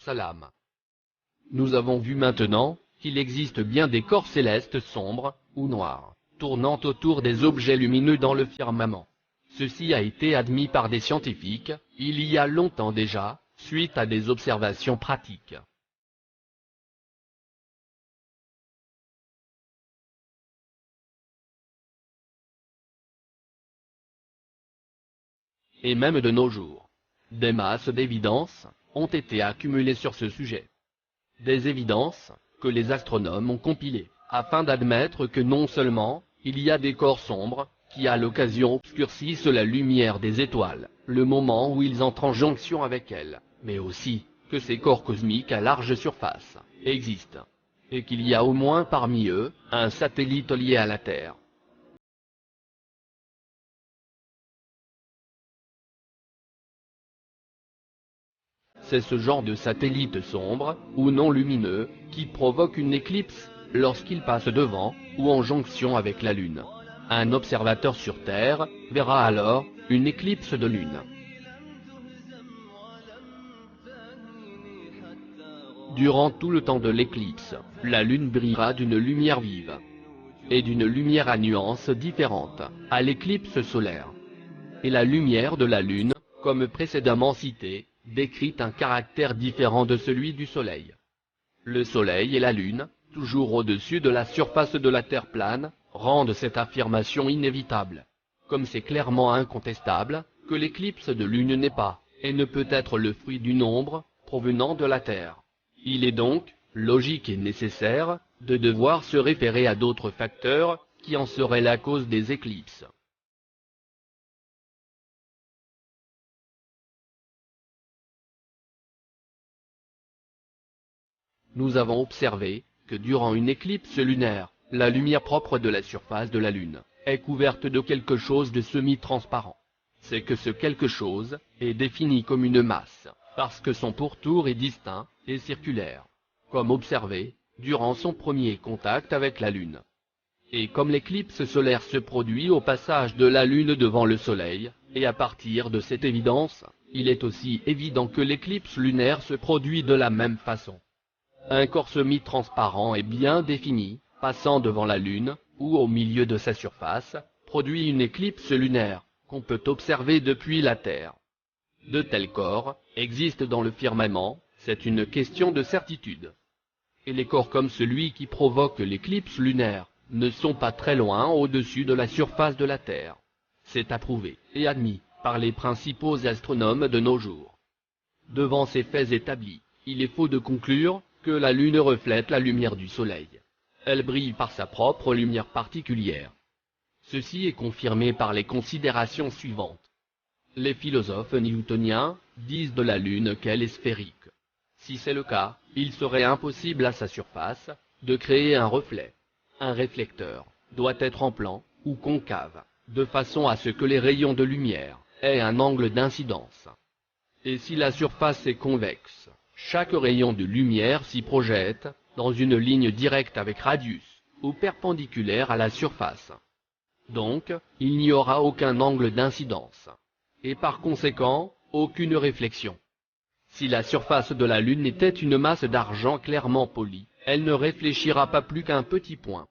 salam. Nous avons vu maintenant qu'il existe bien des corps célestes sombres, ou noirs, tournant autour des objets lumineux dans le firmament. Ceci a été admis par des scientifiques, il y a longtemps déjà, suite à des observations pratiques. Et même de nos jours, des masses d'évidences ont été accumulées sur ce sujet. Des évidences que les astronomes ont compilées, afin d'admettre que non seulement il y a des corps sombres, qui à l'occasion obscurcissent la lumière des étoiles, le moment où ils entrent en jonction avec elles, mais aussi que ces corps cosmiques à large surface existent, et qu'il y a au moins parmi eux un satellite lié à la Terre. C'est ce genre de satellite sombre, ou non lumineux, qui provoque une éclipse, lorsqu'il passe devant, ou en jonction avec la Lune. Un observateur sur Terre verra alors une éclipse de Lune. Durant tout le temps de l'éclipse, la Lune brillera d'une lumière vive, et d'une lumière à nuances différentes, à l'éclipse solaire. Et la lumière de la Lune, comme précédemment cité, décrit un caractère différent de celui du Soleil. Le Soleil et la Lune, toujours au-dessus de la surface de la Terre plane, rendent cette affirmation inévitable. Comme c'est clairement incontestable, que l'éclipse de Lune n'est pas, et ne peut être le fruit d'une ombre, provenant de la Terre. Il est donc logique et nécessaire, de devoir se référer à d'autres facteurs, qui en seraient la cause des éclipses. Nous avons observé que durant une éclipse lunaire, la lumière propre de la surface de la Lune est couverte de quelque chose de semi-transparent. C'est que ce quelque chose est défini comme une masse, parce que son pourtour est distinct et circulaire, comme observé durant son premier contact avec la Lune. Et comme l'éclipse solaire se produit au passage de la Lune devant le Soleil, et à partir de cette évidence, il est aussi évident que l'éclipse lunaire se produit de la même façon. Un corps semi-transparent et bien défini, passant devant la Lune, ou au milieu de sa surface, produit une éclipse lunaire, qu'on peut observer depuis la Terre. De tels corps existent dans le firmament, c'est une question de certitude. Et les corps comme celui qui provoque l'éclipse lunaire ne sont pas très loin au-dessus de la surface de la Terre. C'est approuvé et admis par les principaux astronomes de nos jours. Devant ces faits établis, il est faux de conclure que la Lune reflète la lumière du Soleil. Elle brille par sa propre lumière particulière. Ceci est confirmé par les considérations suivantes. Les philosophes newtoniens disent de la Lune qu'elle est sphérique. Si c'est le cas, il serait impossible à sa surface de créer un reflet. Un réflecteur doit être en plan ou concave, de façon à ce que les rayons de lumière aient un angle d'incidence. Et si la surface est convexe, chaque rayon de lumière s'y projette dans une ligne directe avec radius, ou perpendiculaire à la surface. Donc, il n'y aura aucun angle d'incidence, et par conséquent, aucune réflexion. Si la surface de la Lune était une masse d'argent clairement polie, elle ne réfléchira pas plus qu'un petit point.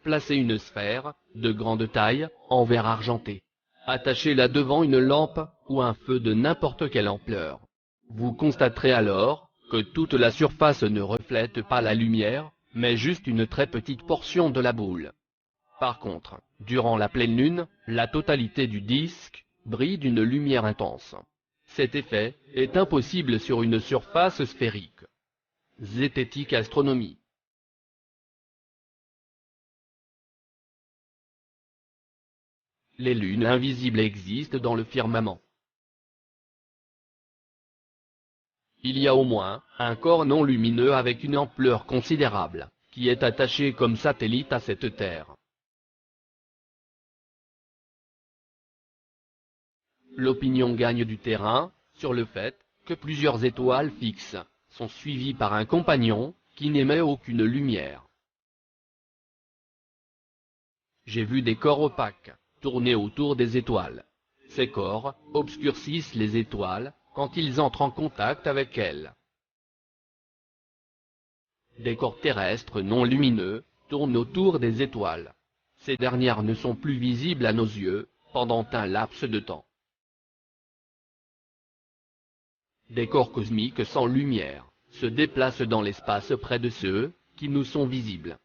Placez une sphère, de grande taille, en verre argenté. Attachez-la devant une lampe, ou un feu de n'importe quelle ampleur. Vous constaterez alors que toute la surface ne reflète pas la lumière, mais juste une très petite portion de la boule. Par contre, durant la pleine lune, la totalité du disque brille d'une lumière intense. Cet effet est impossible sur une surface sphérique. Zététique astronomie. Les lunes invisibles existent dans le firmament. Il y a au moins un corps non lumineux avec une ampleur considérable, qui est attaché comme satellite à cette Terre. L'opinion gagne du terrain sur le fait que plusieurs étoiles fixes sont suivies par un compagnon qui n'émet aucune lumière. J'ai vu des corps opaques tourner autour des étoiles. Ces corps obscurcissent les étoiles quand ils entrent en contact avec elles. Des corps terrestres non lumineux tournent autour des étoiles. Ces dernières ne sont plus visibles à nos yeux pendant un laps de temps. Des corps cosmiques sans lumière se déplacent dans l'espace près de ceux qui nous sont visibles.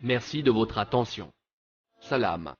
Merci de votre attention. Salam.